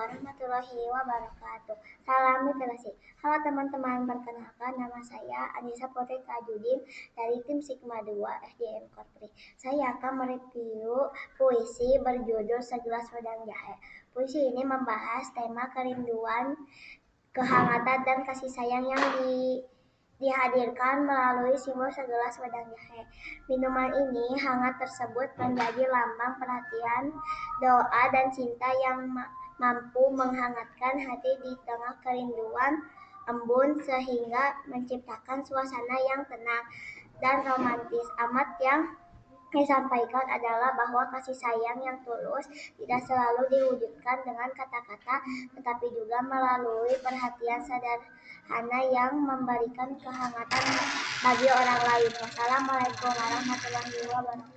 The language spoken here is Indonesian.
warahmatullahi wabarakatuh. Salam literasi. Halo teman-teman, perkenalkan nama saya Anissa Putri Tajudin dari tim Sigma 2 FDM Korpri. Saya akan mereview puisi berjudul Segelas Wedang Jahe. Puisi ini membahas tema kerinduan, kehangatan, dan kasih sayang yang dihadirkan melalui simbol segelas wedang jahe. Minuman ini hangat tersebut menjadi lambang perhatian, doa, dan cinta yang mampu menghangatkan hati di tengah kerinduan embun sehingga menciptakan suasana yang tenang dan romantis amat. Yang disampaikan adalah bahwa kasih sayang yang tulus tidak selalu diwujudkan dengan kata-kata, tetapi juga melalui perhatian sederhana yang memberikan kehangatan bagi orang lain. Wassalamualaikum warahmatullahi wabarakatuh.